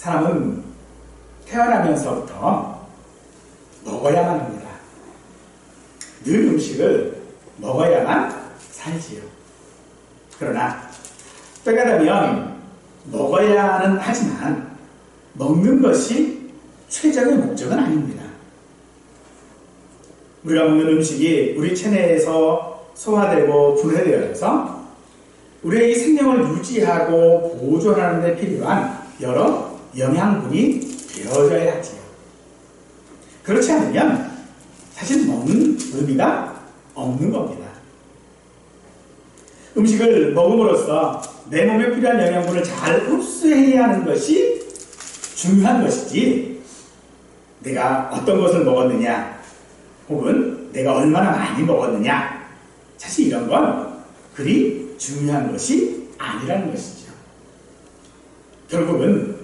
사람은 태어나면서부터 먹어야만 합니다. 늘 음식을 먹어야만 살지요. 그러나 때가 되면 먹어야는 하지만 먹는 것이 최적의 목적은 아닙니다. 우리가 먹는 음식이 우리 체내에서 소화되고 분해되어서 우리의 이 생명을 유지하고 보존하는 데 필요한 여러 영양분이 되어져야 하지요. 그렇지 않으면 사실 먹는 의미가 없는 겁니다. 음식을 먹음으로써 내 몸에 필요한 영양분을 잘 흡수해야 하는 것이 중요한 것이지, 내가 어떤 것을 먹었느냐 혹은 내가 얼마나 많이 먹었느냐, 사실 이런 건 그리 중요한 것이 아니라는 것이죠. 결국은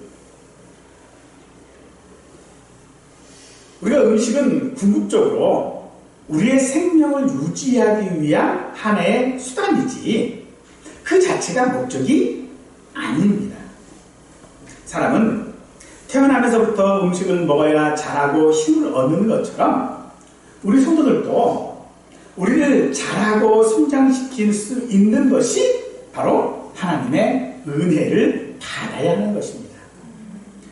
우리가 음식은 궁극적으로 우리의 생명을 유지하기 위한 하나의 수단이지 그 자체가 목적이 아닙니다. 사람은 태어나면서부터 음식을 먹어야 자라고 힘을 얻는 것처럼 우리 성도들도 우리를 자라고 성장시킬 수 있는 것이 바로 하나님의 은혜를 받아야 하는 것입니다.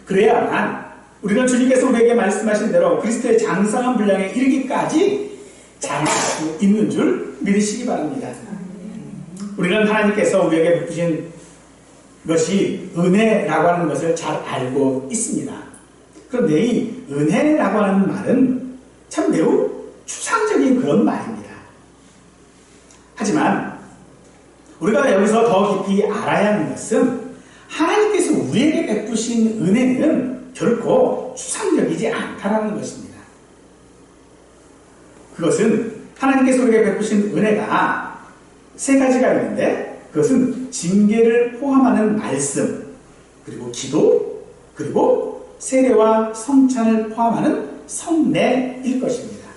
그래야만 우리는 주님께서 우리에게 말씀하신 대로 그리스도의 장성한 분량에 이르기까지 자랄 수 있는 줄 믿으시기 바랍니다. 우리는 하나님께서 우리에게 베푸신 것이 은혜라고 하는 것을 잘 알고 있습니다. 그런데 이 은혜라고 하는 말은 참 매우 추상적인 그런 말입니다. 하지만 우리가 여기서 더 깊이 알아야 하는 것은 하나님께서 우리에게 베푸신 은혜는 결코 추상적이지 않다는 것입니다. 그것은 하나님께서 우리에게 베푸신 은혜가 세 가지가 있는데, 그것은 징계를 포함하는 말씀, 그리고 기도, 그리고 세례와 성찬을 포함하는 성례일 것입니다.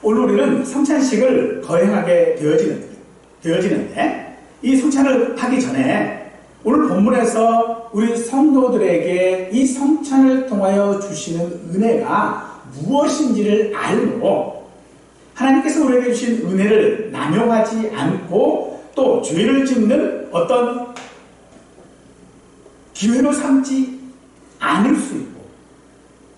오늘 우리는 성찬식을 거행하게 되어지는데 이 성찬을 하기 전에 오늘 본문에서 우리 성도들에게 이 성찬을 통하여 주시는 은혜가 무엇인지를 알고 하나님께서 우리에게 주신 은혜를 남용하지 않고 또 죄를 짓는 어떤 기회로 삼지 않을 수 있고,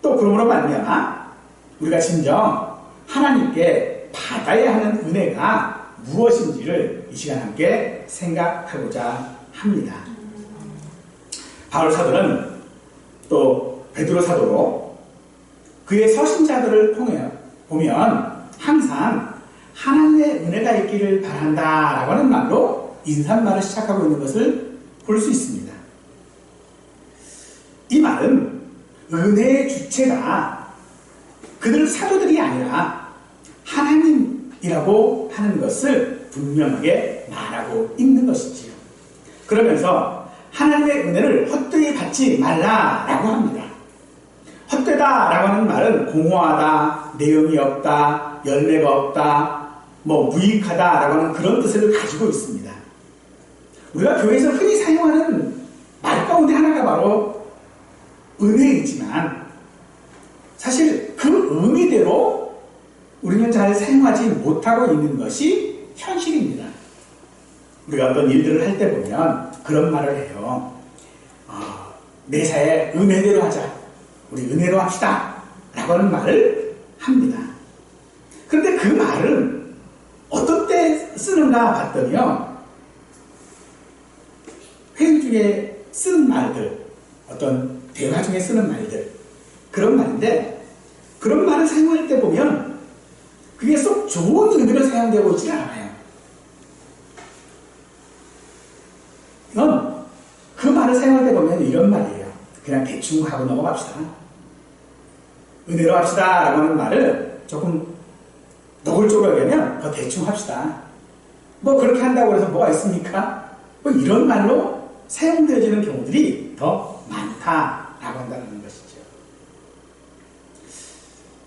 또 그러므로 말미암아 우리가 진정 하나님께 받아야 하는 은혜가 무엇인지를 이 시간 함께 생각하고자 합니다. 바울 사도는 또 베드로 사도로 그의 서신자들을 통해 보면 항상 하나님의 은혜가 있기를 바란다 라고 하는 말로 인사말을 시작하고 있는 것을 볼 수 있습니다. 이 말은 은혜의 주체가 그들 사도들이 아니라 하나님이라고 하는 것을 분명하게 말하고 있는 것이지요. 그러면서 하나님의 은혜를 헛되이 받지 말라라고 합니다. 헛되다라고 하는 말은 공허하다, 내용이 없다, 열매가 없다, 무익하다라고 하는 그런 뜻을 가지고 있습니다. 우리가 교회에서 흔히 사용하는 말 가운데 하나가 바로 은혜이지만 사실 그 의미대로 우리는 잘 사용하지 못하고 있는 것이 현실입니다. 우리가 어떤 일들을 할 때 보면 그런 말을 해요. 매사에 은혜대로 하자, 우리 은혜로 합시다 라고 하는 말을 합니다. 그런데 그 말은 어떤 때 쓰는가 봤더니요, 회의 중에 쓰는 말들, 어떤 대화 중에 쓰는 말들, 그런 말인데, 그런 말을 사용할 때 보면 그게 쏙 좋은 의미로 사용되고 있지 않아요. 이건 그 말을 사용할 때 보면 이런 말이에요. 그냥 대충 하고 넘어갑시다. 은혜로 합시다 라고 하는 말을 조금 노골적으로 하면 더 대충 합시다. 그렇게 한다고 해서 뭐가 있습니까? 이런 말로 사용되어지는 경우들이 더 많다라고 한다는 것이죠.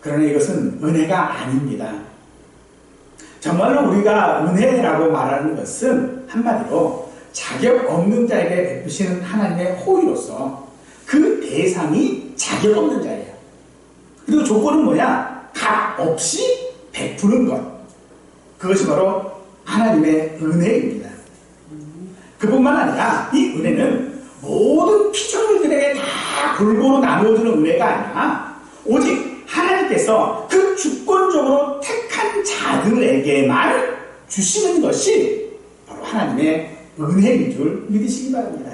그러나 이것은 은혜가 아닙니다. 정말로 우리가 은혜라고 말하는 것은 한마디로 자격 없는 자에게 베푸시는 하나님의 호의로서 그 대상이 자격 없는 자예요. 그리고 조건은 뭐냐? 값 없이 베푸는 것. 그것이 바로 하나님의 은혜입니다. 그뿐만 아니라 이 은혜는 모든 피조물들에게 다 골고루 나누어주는 은혜가 아니라 오직 하나님께서 그 주권적으로 택한 자들에게만 주시는 것이 바로 하나님의 은혜인 줄 믿으시기 바랍니다.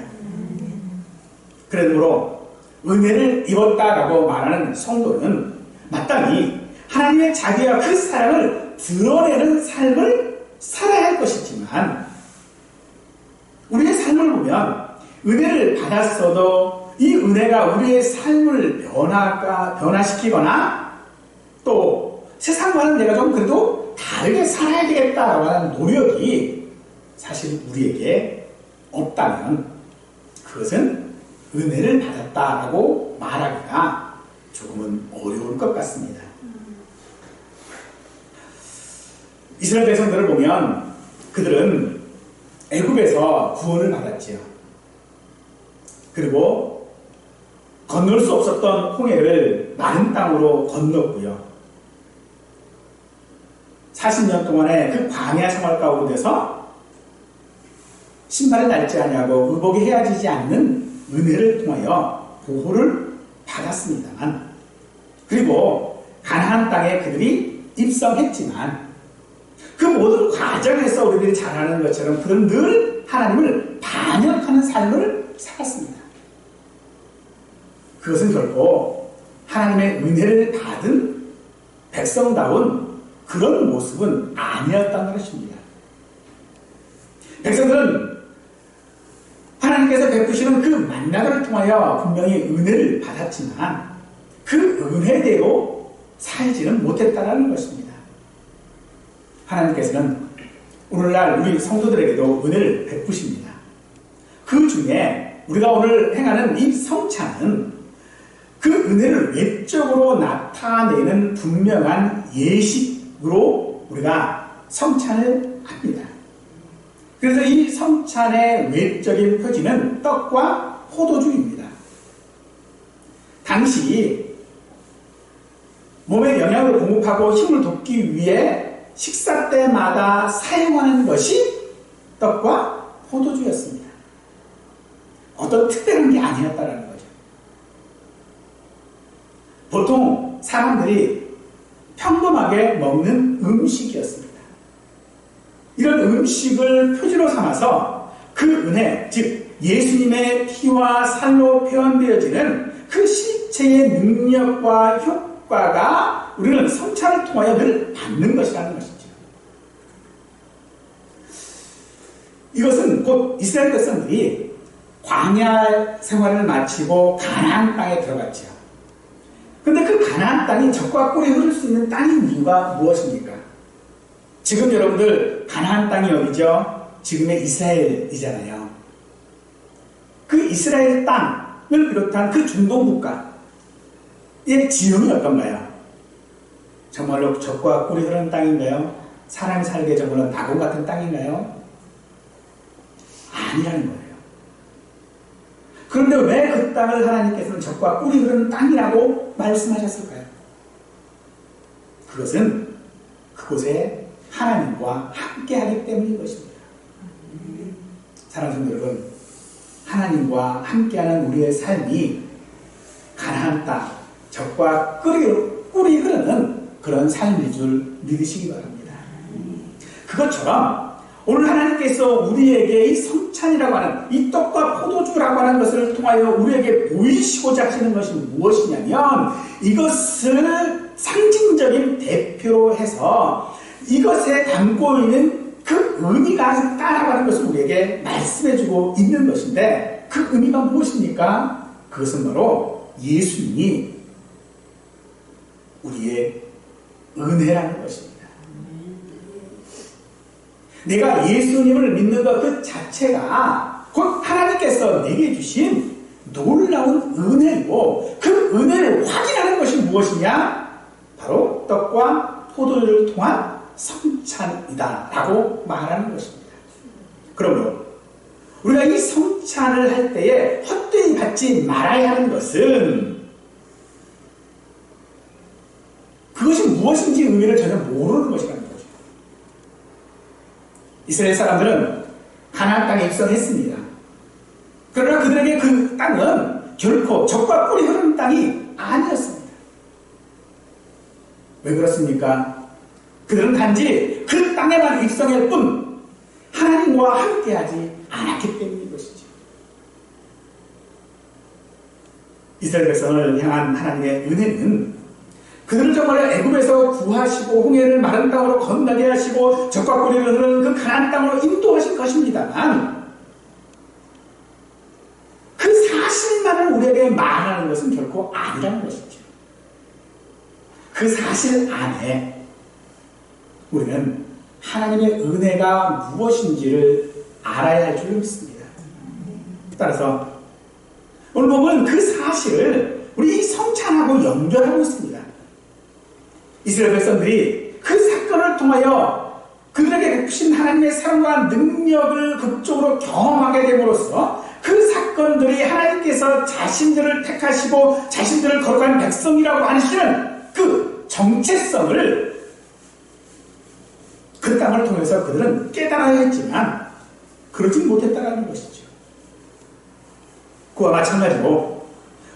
그러므로 은혜를 입었다라고 말하는 성도는 마땅히 하나님의 자비와 그 사랑을 드러내는 삶을 살아야 할 것이지만 우리의 삶을 보면 은혜를 받았어도 이 은혜가 우리의 삶을 변화시키거나 또 세상과는 내가 좀 그래도 다르게 살아야 되겠다라고 하는 노력이 사실 우리에게 없다면 그것은 은혜를 받았다라고 말하기가 조금은 어려울 것 같습니다. 이스라엘 백성들을 보면 그들은 애굽에서 구원을 받았지요. 그리고 건널 수 없었던 홍해를 마른 땅으로 건넜고요. 40년 동안의 그 광야 생활 가운데서 신발을 닳지 아니하고 의복이 헤어지지 않는 은혜를 통하여 보호를 받았습니다만 그리고 가나안 땅에 그들이 입성했지만 그 모든 과정에서 우리들이 잘 아는 것처럼 그들은 늘 하나님을 반역하는 삶을 살았습니다. 그것은 결코 하나님의 은혜를 받은 백성다운 그런 모습은 아니었다는 것입니다. 백성들은 하나님께서 베푸시는 그 만나를 통하여 분명히 은혜를 받았지만 그 은혜대로 살지는 못했다는 것입니다. 하나님께서는 오늘날 우리 성도들에게도 은혜를 베푸십니다. 그 중에 우리가 오늘 행하는 이 성찬은 그 은혜를 외적으로 나타내는 분명한 예식으로 우리가 성찬을 합니다. 그래서 이 성찬의 외적인 표지는 떡과 포도주입니다. 당시 몸에 영양을 공급하고 힘을 돋기 위해 식사 때마다 사용하는 것이 떡과 포도주였습니다. 어떤 특별한 게 아니었다는 거죠. 보통 사람들이 평범하게 먹는 음식이었습니다. 이런 음식을 표지로 삼아서 그 은혜, 즉 예수님의 피와 살로 표현되어지는 그 실체의 능력과 효과가 우리는 성찬을 통하여 늘 받는 것이라는 것이죠. 이것은 곧 이스라엘 백성들이 광야 생활을 마치고 가나안 땅에 들어갔죠. 그런데 그 가나안 땅이 젖과 꿀이 흐를 수 있는 땅인 이유가 무엇입니까? 지금 여러분들 가나안 땅이 어디죠? 지금의 이스라엘이잖아요. 그 이스라엘 땅을 비롯한 그 중동 국가의 지형이 어떤가요? 정말로 젖과 꿀이 흐르는 땅인가요? 사람이 살기에 정말로 낙원 같은 땅인가요? 아니라는 거예요. 그런데 왜 그 땅을 하나님께서는 젖과 꿀이 흐르는 땅이라고 말씀하셨을까요? 그것은 그곳에 하나님과 함께하기 때문인 것입니다. 사랑하는 성도 여러분, 하나님과 함께하는 우리의 삶이 가나안 땅, 젖과 꿀이 흐르는 그런 삶인 줄 믿으시기 바랍니다. 그것처럼 오늘 하나님께서 우리에게 이 성찬이라고 하는 이 떡과 포도주라고 하는 것을 통하여 우리에게 보이시고자 하시는 것이 무엇이냐면 이것을 상징적인 대표로 해서 이것에 담고 있는 그 의미가 있다라고 하는 것을 우리에게 말씀해주고 있는 것인데 그 의미가 무엇입니까? 그것은 바로 예수님이 우리의 은혜라는 것입니다. 내가 예수님을 믿는 것 그 자체가 곧 하나님께서 내게 주신 놀라운 은혜이고 그 은혜를 확인하는 것이 무엇이냐? 바로 떡과 포도주를 통한 성찬이다 라고 말하는 것입니다. 그러므로 우리가 이 성찬을 할 때에 헛되이 받지 말아야 하는 것은 그것이 무엇인지 의미를 전혀 모르는 것이라는 거죠. 이스라엘 사람들은 가나안 땅에 입성했습니다. 그러나 그들에게 그 땅은 결코 젖과 꿀이 흐르는 땅이 아니었습니다. 왜 그렇습니까? 그들은 단지 그 땅에만 입성할 뿐 하나님과 함께하지 않았기 때문인 것이죠. 이스라엘 백성을 향한 하나님의 은혜는 그들을 정말 애굽에서 구하시고 홍해를 마른 땅으로 건너게 하시고 젖과 꿀이 흐르는 그 가나안 땅으로 인도하신 것입니다만 그 사실만을 우리에게 말하는 것은 결코 아니라는 것이죠. 그 사실 안에 우리는 하나님의 은혜가 무엇인지를 알아야 할 줄 믿습니다. 따라서 오늘 보면 그 사실을 우리 성찬하고 연결하고 있습니다. 이스라엘 백성들이 그 사건을 통하여 그들에게 베푸신 하나님의 사랑과 능력을 극적으로 경험하게 됨으로써 그 사건들이 하나님께서 자신들을 택하시고 자신들을 거룩한 백성이라고 하시는 그 정체성을 그 땅을 통해서 그들은 깨달아야 했지만 그러지 못했다는 것이죠. 그와 마찬가지로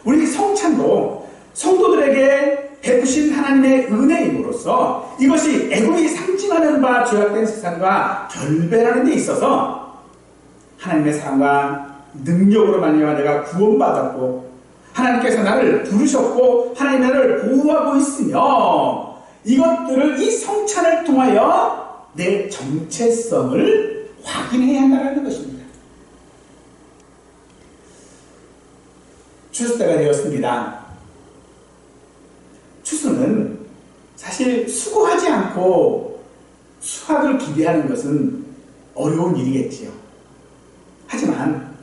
우리 성찬도 성도들에게 베푸신 하나님의 은혜임으로써 이것이 애굽이 상징하는 바 죄악된 세상과 결별하는 데 있어서 하나님의 사랑과 능력으로 말미암아 내가 구원받았고 하나님께서 나를 부르셨고 하나님 나를 보호하고 있으며 이것들을 이 성찬을 통하여 내 정체성을 확인해야 한다는 것입니다. 추수 때가 되었습니다. 추수는 사실 수고하지 않고 수확을 기대하는 것은 어려운 일이겠지요. 하지만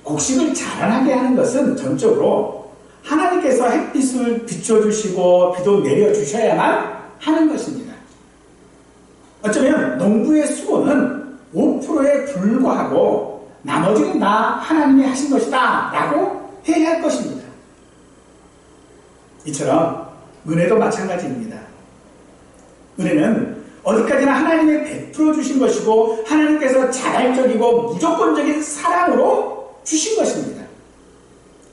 곡식을 자라나게 하는 것은 전적으로 하나님께서 햇빛을 비춰주시고 비도 내려주셔야만 하는 것입니다. 어쩌면 농부의 수고는 5%에 불과하고 나머지는 다 하나님이 하신 것이다 라고 해야 할 것입니다. 이처럼 은혜도 마찬가지입니다. 은혜는 어디까지나 하나님이 베풀어 주신 것이고 하나님께서 자발적이고 무조건적인 사랑으로 주신 것입니다.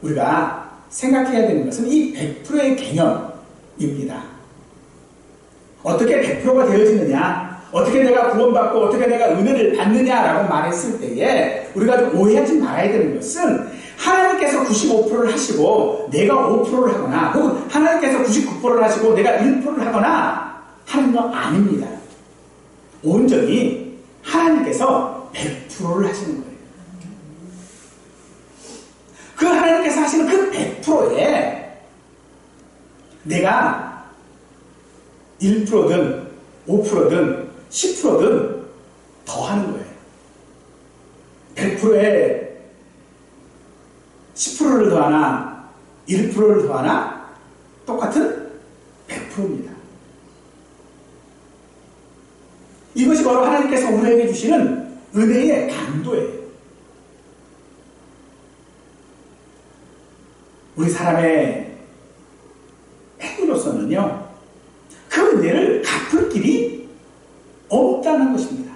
우리가 생각해야 되는 것은 이 100%의 개념입니다. 어떻게 100%가 되어지느냐, 어떻게 내가 구원받고 어떻게 내가 은혜를 받느냐라고 말했을 때에 우리가 좀 오해하지 말아야 되는 것은 하나님께서 95%를 하시고 내가 5%를 하거나 혹은 하나님께서 99%를 하시고 내가 1%를 하거나 하는 거 아닙니다. 온전히 하나님께서 100%를 하시는 거예요. 그 하나님께서 하시는 그 100%에 내가 1%든 5%든 10%든 더 하는 거예요. 100%에 10%를 더하나 1%를 더하나 똑같은 100%입니다. 이것이 바로 하나님께서 우리에게 주시는 은혜의 강도예요. 우리 사람의 행위로서는요, 그 은혜를 갚을 길이 없다는 것입니다.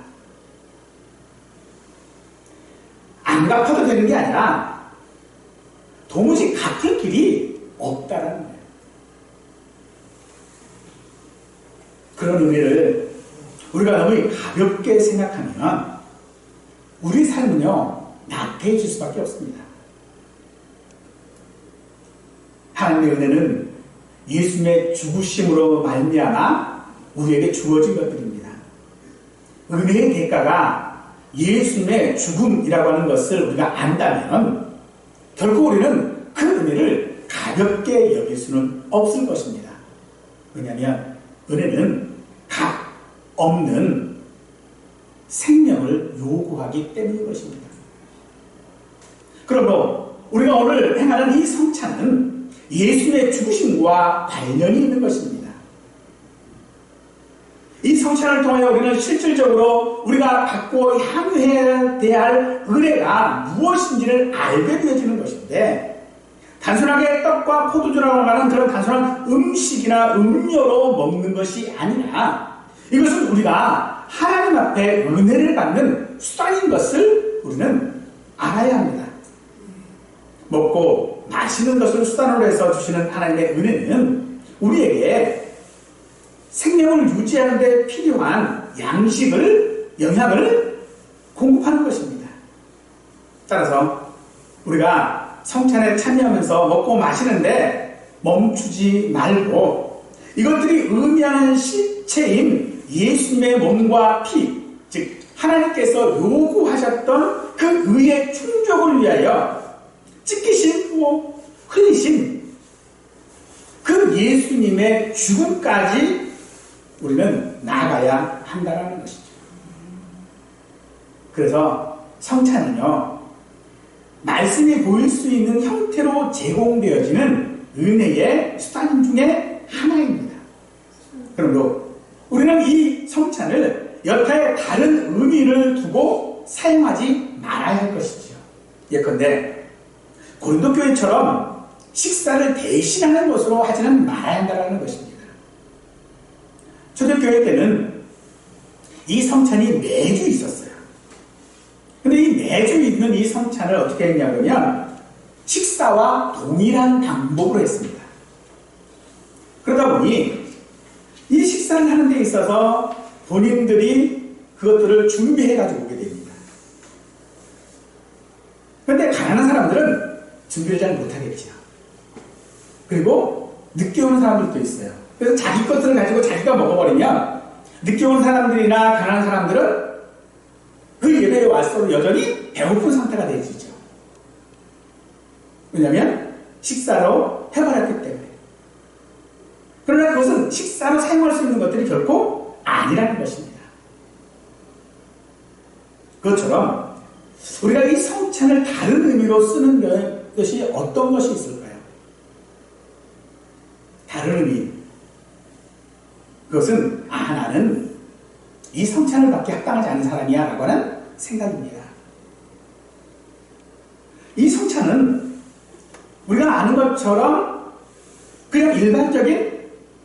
안 갚아도 되는 게 아니라 도무지 갚을 길이 없다는 거예요. 그런 은혜를 우리가 너무 가볍게 생각하면 우리 삶은요 나태해질 수밖에 없습니다. 하나님의 은혜는 예수님의 죽으심으로 말미암아 우리에게 주어진 것들입니다. 은혜의 대가가 예수님의 죽음이라고 하는 것을 우리가 안다면 결코 우리는 그 은혜를 가볍게 여길 수는 없을 것입니다. 왜냐하면 은혜는 값 없는 생명을 요구하기 때문인 것입니다. 그러므로 우리가 오늘 행하는 이 성찬은 예수님의 죽으심과 관련이 있는 것입니다. 이 성찬을 통하여 우리는 실질적으로 우리가 받고 향유해야 할 은혜가 무엇인지를 알게 되어지는 것인데, 단순하게 떡과 포도주라고 하는 그런 단순한 음식이나 음료로 먹는 것이 아니라 이것은 우리가 하나님 앞에 은혜를 받는 수단인 것을 우리는 알아야 합니다. 먹고 마시는 것을 수단으로 해서 주시는 하나님의 은혜는 우리에게 생명을 유지하는 데 필요한 양식을, 영양을 공급하는 것입니다. 따라서 우리가 성찬에 참여하면서 먹고 마시는데 멈추지 말고 이것들이 의미하는 실체인 예수님의 몸과 피, 즉 하나님께서 요구하셨던 그 의의 충족을 위하여 찢기시고 흘리신 그 예수님의 죽음까지 우리는 나아가야 한다는 것이죠. 그래서 성찬은요, 말씀이 보일 수 있는 형태로 제공되어지는 은혜의 수단 중에 하나입니다. 그러므로 우리는 이 성찬을 여타의 다른 의미를 두고 사용하지 말아야 할 것이죠. 예컨대 고린도 교회처럼 식사를 대신하는 것으로 하지는 말아야 한다는 것입니다. 초대교회 때는 이 성찬이 매주 있었어요. 근데 이 매주 있는 이 성찬을 어떻게 했냐면 식사와 동일한 방법으로 했습니다. 그러다 보니 이 식사를 하는 데 있어서 본인들이 그것들을 준비해가지고 오게 됩니다. 그런데 가난한 사람들은 준비를 잘 못하겠죠. 그리고 늦게 오는 사람들도 있어요. 그래서 자기 것들을 가지고 자기가 먹어버리면 늦게 온 사람들이나 가난한 사람들은 그 예배에 와서도 여전히 배고픈 상태가 되어지죠. 왜냐하면 식사로 해버렸기 때문에. 그러나 그것은 식사로 사용할 수 있는 것들이 결코 아니라는 것입니다. 그것처럼 우리가 이 성찬을 다른 의미로 쓰는 것이 어떤 것이 있을까요? 다른 의미. 그것은 나는 이 성찬을 받기 합당하지 않은 사람이야 라고 하는 생각입니다. 이 성찬은 우리가 아는 것처럼 그냥 일반적인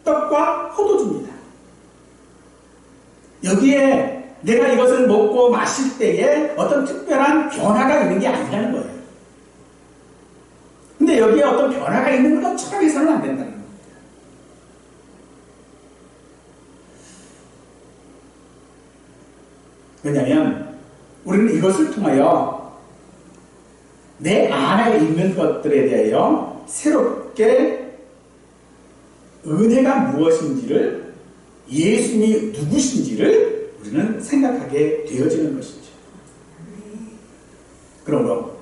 떡과 포도주입니다. 여기에 내가 이것을 먹고 마실 때에 어떤 특별한 변화가 있는 게 아니라는 거예요. 근데 여기에 어떤 변화가 있는 것처럼 해서는 안 된다는 거예요. 왜냐하면 우리는 이것을 통하여 내 안에 있는 것들에 대하여 새롭게 은혜가 무엇인지를, 예수님이 누구신지를 우리는 생각하게 되어지는 것이죠. 그러므로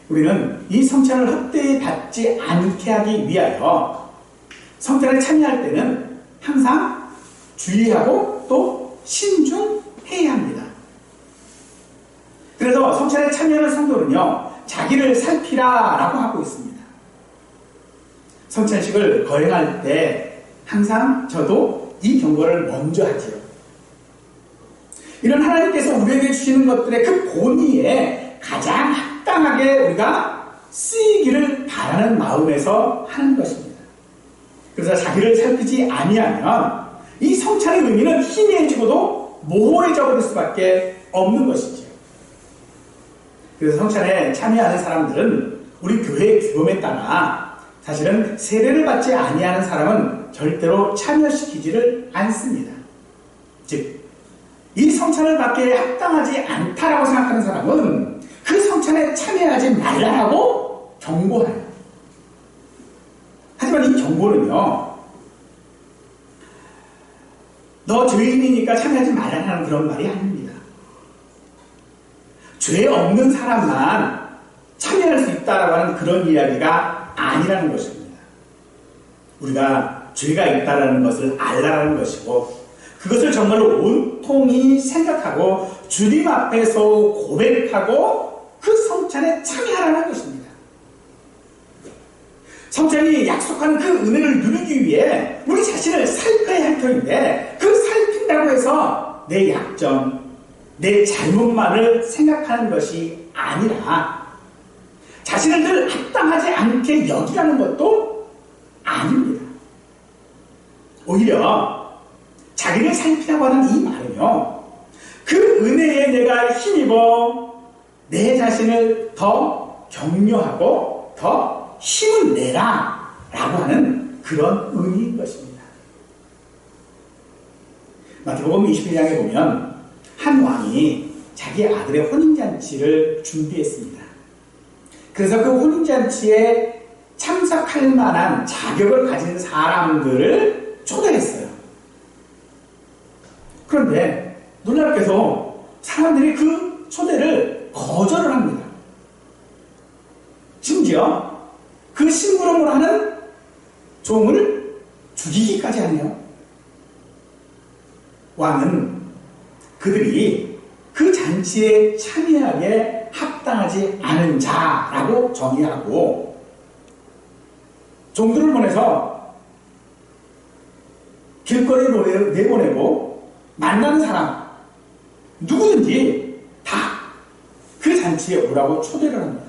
우리는 이 성찬을 헛되이 받지 않게 하기 위하여 성찬에 참여할 때는 항상 주의하고 또 신중해야 합니다. 그래서 성찬에 참여하는 성도는요, 자기를 살피라 라고 하고 있습니다. 성찬식을 거행할 때 항상 저도 이 경고를 먼저 하지요. 이런 하나님께서 우리에게 주시는 것들의 그 본의에 가장 합당하게 우리가 쓰이기를 바라는 마음에서 하는 것입니다. 그래서 자기를 살피지 아니하면 이 성찬의 의미는 희미해지고도 모호해져 버릴 수밖에 없는 것이죠. 그래서 성찬에 참여하는 사람들은 우리 교회의 규범에 따라 사실은 세례를 받지 아니하는 사람은 절대로 참여시키지를 않습니다. 즉, 이 성찬을 받기에 합당하지 않다라고 생각하는 사람은 그 성찬에 참여하지 말라고 경고해요. 하지만 이 경고는요, 너 죄인이니까 참여하지 말라는 그런 말이 아닙니다. 죄 없는 사람만 참여할 수 있다라고 하는 그런 이야기가 아니라는 것입니다. 우리가 죄가 있다라는 것을 알라라는 것이고, 그것을 정말로 온통히 생각하고 주님 앞에서 고백하고 그 성찬에 참여하라는 것입니다. 성찬이 약속하는 그 은혜를 누리기 위해 우리 자신을 살펴야 할 터인데, 그 살핀 살핀다고 해서 내 약점, 내 잘못만을 생각하는 것이 아니라 자신을 늘 합당하지 않게 여기라는 것도 아닙니다. 오히려 자기를 살피라고 하는 이 말은요, 그 은혜에 내가 힘입어 내 자신을 더 격려하고 더 힘을 내라 라고 하는 그런 의미인 것입니다. 마태복음 21장에 보면 한 왕이 자기 아들의 혼인잔치를 준비했습니다. 그래서 그 혼인잔치에 참석할 만한 자격을 가진 사람들을 초대했어요. 그런데 놀랍게도 사람들이 그 초대를 거절을 합니다. 심지어 그 심부름을 하는 종을 죽이기까지 하네요. 왕은 그들이 그 잔치에 참여하기에 합당하지 않은 자라고 정의하고 종들을 보내서 길거리로 내보내고 만나는 사람 누구든지 다 그 잔치에 오라고 초대를 합니다.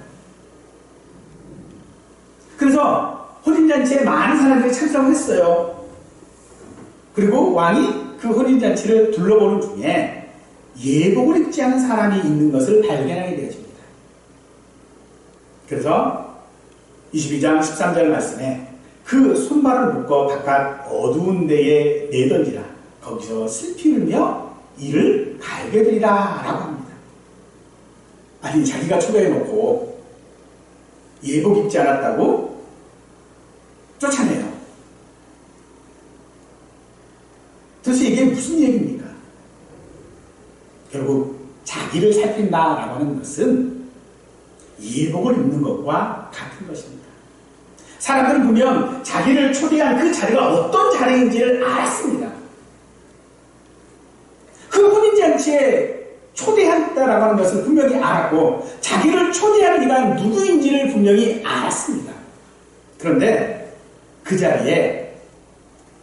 그래서 혼인잔치에 많은 사람들이 참석을 했어요. 그리고 왕이 그 혼인잔치를 둘러보는 중에 예복을 입지 않은 사람이 있는 것을 발견하게 되어집니다. 그래서 22장 13절 말씀에 그 손발을 묶어 바깥 어두운 데에 내던지라. 거기서 슬피 울며 이를 갈게되리라 라고 합니다. 아니, 자기가 초대해놓고 예복 입지 않았다고 쫓아내요. 도대체 이게 무슨 얘기입니까? 결국 자기를 살핀다라고 하는 것은 예복을 입는 것과 같은 것입니다. 사람들은 분명 자기를 초대한 그 자리가 어떤 자리인지를 알았습니다. 그 혼인잔치에 초대했다라고 하는 것을 분명히 알았고 자기를 초대한 이가 누구인지를 분명히 알았습니다. 그런데 그 자리에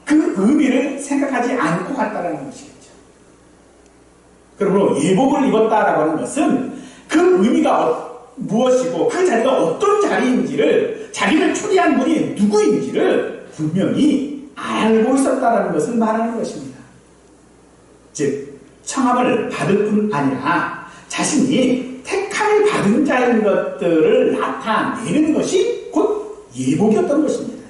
그 의미를 생각하지 않고 갔다라는 것이겠죠. 그러므로 예복을 입었다라고 하는 것은 그 의미가 무엇이고 그 자리가 어떤 자리인지를 자기를 초대한 분이 누구인지를 분명히 알고 있었다라는 것을 말하는 것입니다. 즉 청함을 받을 뿐 아니라 자신이 택함을 받은 자인 것들을 나타내는 것이 곧 예복이었던 것입니다.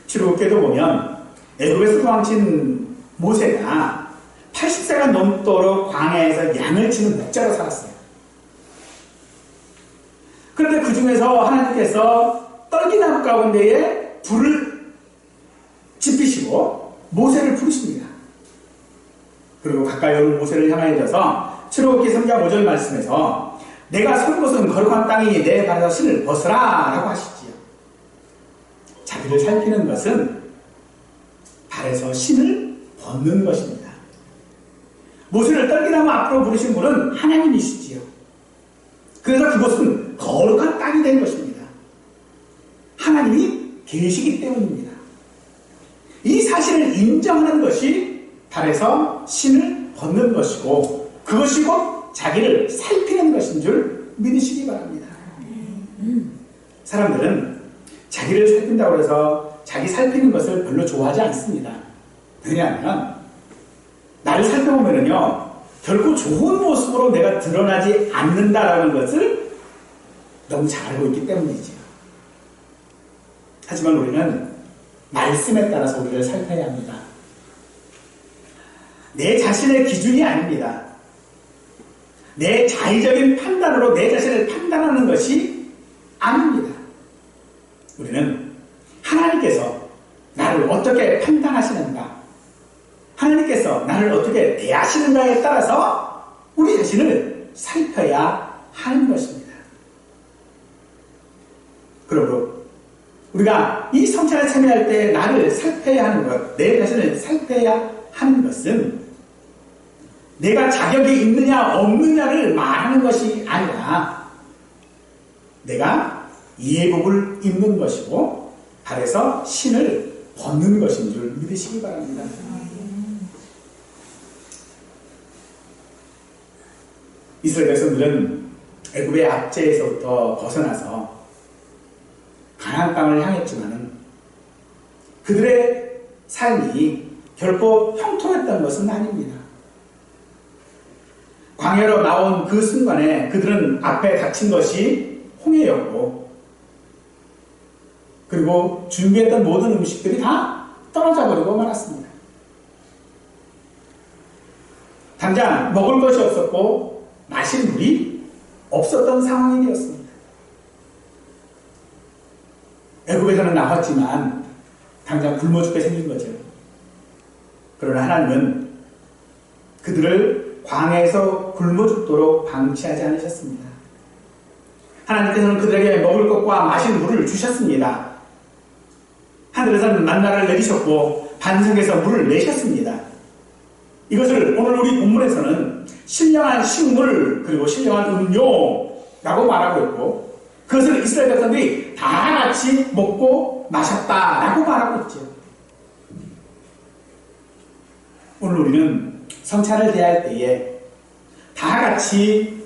출애굽기에도 보면 애굽에서 도망친 모세가 80세가 넘도록 광야에서 양을 치는 목자로 살았어요. 그런데 그 중에서 하나님께서 떨기나무 가운데에 불을 지피시고 모세를 부르십니다. 그리고 가까이 오는 모세를 향하여져서 출애굽기 3장 5절 말씀에서 내가 선 곳은 거룩한 땅이 내 발에서 신을 벗으라 라고 하시지요. 자기를 살피는 것은 발에서 신을 벗는 것입니다. 모세를 떨기나무 앞으로 부르신 분은 하나님이시지요. 그래서 그것은 거룩한 땅이 된 것입니다. 하나님이 계시기 때문입니다. 이 사실을 인정하는 것이 발에서 신을 벗는 것이고 그것이 곧 자기를 살피는 것인 줄 믿으시기 바랍니다. 사람들은 자기를 살핀다고 해서 자기 살피는 것을 별로 좋아하지 않습니다. 왜냐하면 나를 살펴보면요 결코 좋은 모습으로 내가 드러나지 않는다라는 것을 너무 잘 알고 있기 때문이죠. 하지만 우리는 말씀에 따라서 우리를 살펴야 합니다. 내 자신의 기준이 아닙니다. 내 자의적인 판단으로 내 자신을 판단하는 것이 아닙니다. 우리는 하나님께서 나를 어떻게 판단하시는가, 하나님께서 나를 어떻게 대하시는가에 따라서 우리 자신을 살펴야 하는 것입니다. 그러므로 우리가 이 성찬에 참여할 때 나를 살펴야 하는 것, 내 자신을 살펴야 하는 것은 내가 자격이 있느냐 없느냐를 말하는 것이 아니라 내가 예복을 입는 것이고 발에서 신을 벗는 것인 줄 믿으시기 바랍니다. 이스라엘 백성들은 애굽의 압제에서부터 벗어나서 가나안 땅을 향했지만 그들의 삶이 결코 형통했던 것은 아닙니다. 광야로 나온 그 순간에 그들은 앞에 닥친 것이 홍해였고, 그리고 준비했던 모든 음식들이 다 떨어져 버리고 말았습니다. 당장 먹을 것이 없었고 마실 물이 없었던 상황이 되었습니다. 애굽에서는 나왔지만 당장 굶어 죽게 생긴 거죠. 그러나 하나님은 그들을 광야에서 굶어 죽도록 방치하지 않으셨습니다. 하나님께서는 그들에게 먹을 것과 마실 물을 주셨습니다. 하늘에서는 만나를 내리셨고 반석에서 물을 내셨습니다. 이것을 오늘 우리 본문에서는 신령한 식물 그리고 신령한 음료라고 말하고 있고, 그것을 이스라엘 백성들이 다 같이 먹고 마셨다라고 말하고 있죠. 오늘 우리는 성찬을 대할 때에 다 같이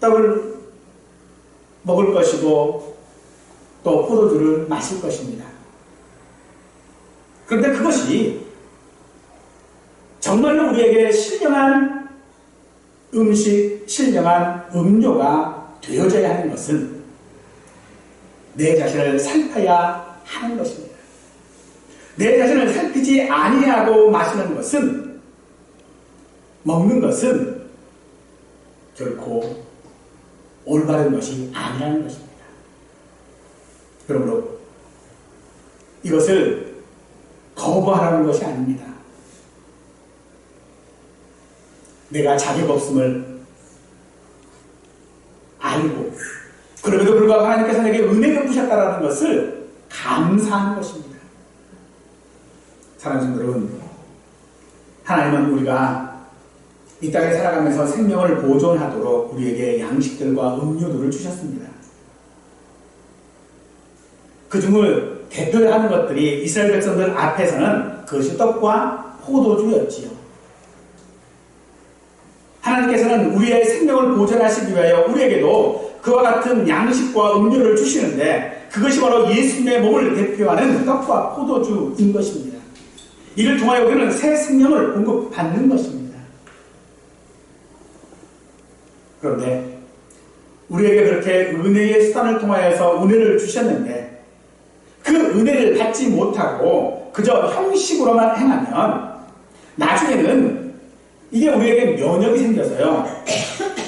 떡을 먹을 것이고 또 포도주를 마실 것입니다. 그런데 그것이 정말로 우리에게 신령한 음식, 신령한 음료가 되어져야 하는 것은 내 자신을 살펴야 하는 것입니다. 내 자신을 살피지 아니하고 마시는 것은, 먹는 것은 결코 올바른 것이 아니라는 것입니다. 그러므로 이것을 거부하라는 것이 아닙니다. 내가 자격 없음을 알고 그럼에도 불구하고 하나님께서 내게 은혜 베푸셨다는 것을 감사하는 것입니다. 사랑하는 여러분, 하나님은 우리가 이 땅에 살아가면서 생명을 보존하도록 우리에게 양식들과 음료들을 주셨습니다. 그 중을 대표하는 것들이 이스라엘 백성들 앞에서는 그것이 떡과 포도주였지요. 하나님께서는 우리의 생명을 보존하시기 위하여 우리에게도 그와 같은 양식과 음료를 주시는데, 그것이 바로 예수님의 몸을 대표하는 떡과 포도주인 것입니다. 이를 통하여 우리는 새 생명을 공급받는 것입니다. 그런데 우리에게 그렇게 은혜의 수단을 통하여서 은혜를 주셨는데 그 은혜를 받지 못하고 그저 형식으로만 행하면 나중에는 이게 우리에게 면역이 생겨서요,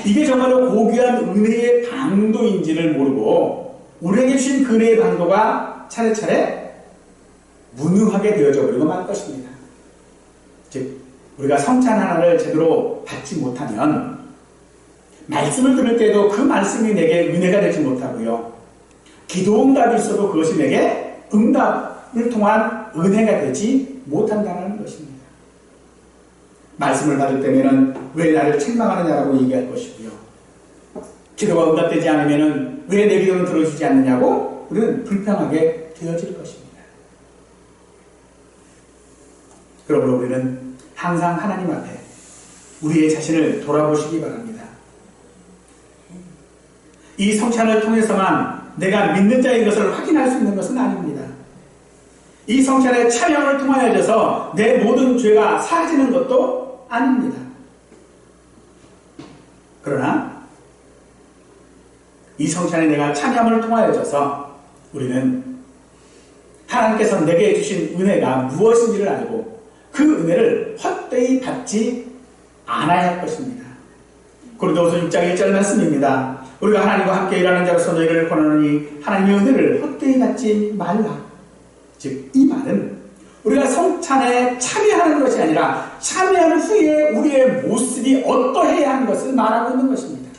이게 정말로 고귀한 은혜의 강도인지를 모르고 우리에게 주신 그 은혜의 강도가 차례차례 무능하게 되어져 버리고 말 것입니다. 즉, 우리가 성찬 하나를 제대로 받지 못하면 말씀을 들을 때도 그 말씀이 내게 은혜가 되지 못하고요, 기도 응답이 있어도 그것이 내게 응답을 통한 은혜가 되지 못한다는 것입니다. 말씀을 받을 때면은 왜 나를 책망하느냐라고 얘기할 것이고요, 기도가 응답되지 않으면은 왜 내 기도는 들어주지 않느냐고 우리는 불평하게 되어질 것입니다. 그러므로 우리는 항상 하나님 앞에 우리의 자신을 돌아보시기 바랍니다. 이 성찬을 통해서만 내가 믿는 자인 것을 확인할 수 있는 것은 아닙니다. 이 성찬의 찬양을 통하여져서 내 모든 죄가 사라지는 것도 아닙니다. 그러나 이 성찬에 내가 찬양을 통하여져서 우리는 하나님께서 내게 주신 은혜가 무엇인지를 알고 그 은혜를 헛되이 받지 않아야 할 것입니다. 고린도후서 6장 1절 말씀입니다. 우리가 하나님과 함께 일하는 자로서 너희를 권하노니 하나님의 은혜를 헛되이 받지 말라. 즉, 이 말은 우리가 성찬에 참여하는 것이 아니라 참여한 후에 우리의 모습이 어떠해야 하는 것을 말하고 있는 것입니다.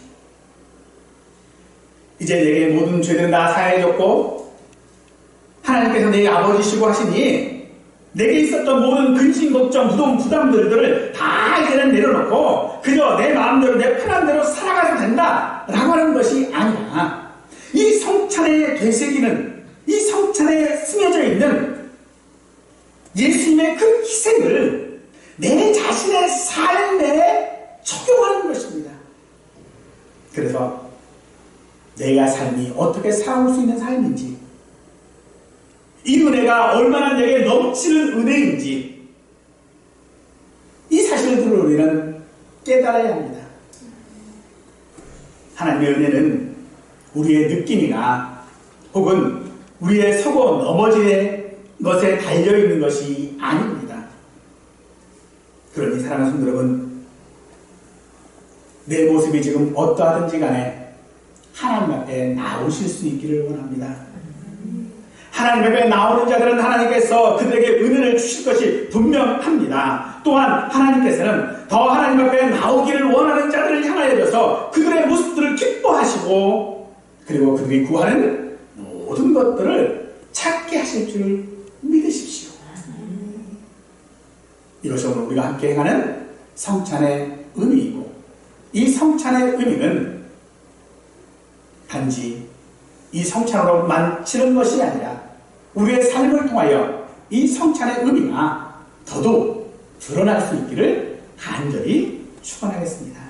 이제 내게 모든 죄들은 다 사해졌고 하나님께서 내 아버지시고 하시니 내게 있었던 모든 근심, 걱정, 부담들을 다 이제는 내려놓고 그저 내 마음대로 내 편한 대로 살아가도 된다 라고 하는 것이 아니라, 이 성찬에 되새기는, 이 성찬에 스며져 있는 진리를 내 자신의 삶에 적용하는 것입니다. 그래서 내가 삶이 어떻게 살아올 수 있는 삶인지, 이 은혜가 얼마나 내게 넘치는 은혜인지, 이 사실들을 우리는 깨달아야 합니다. 하나님의 은혜는 우리의 느낌이나 혹은 우리의 서고 넘어지는 것에 달려있는 것이 아닙니다. 그러니 사랑하는 성도 여러분, 내 모습이 지금 어떠하든지 간에 하나님 앞에 나오실 수 있기를 원합니다. 하나님 앞에 나오는 자들은 하나님께서 그들에게 은혜를 주실 것이 분명합니다. 또한 하나님께서는 더 하나님 앞에 나오기를 원하는 자들을 향하여서 그들의 모습들을 기뻐하시고, 그리고 그들이 구하는 모든 것들을 찾게 하실 줄 믿으십시오. 이것이 오늘 우리가 함께 행하는 성찬의 의미이고, 이 성찬의 의미는 단지 이 성찬으로 마치는 것이 아니라 우리의 삶을 통하여 이 성찬의 의미가 더더욱 드러날 수 있기를 간절히 축원하겠습니다.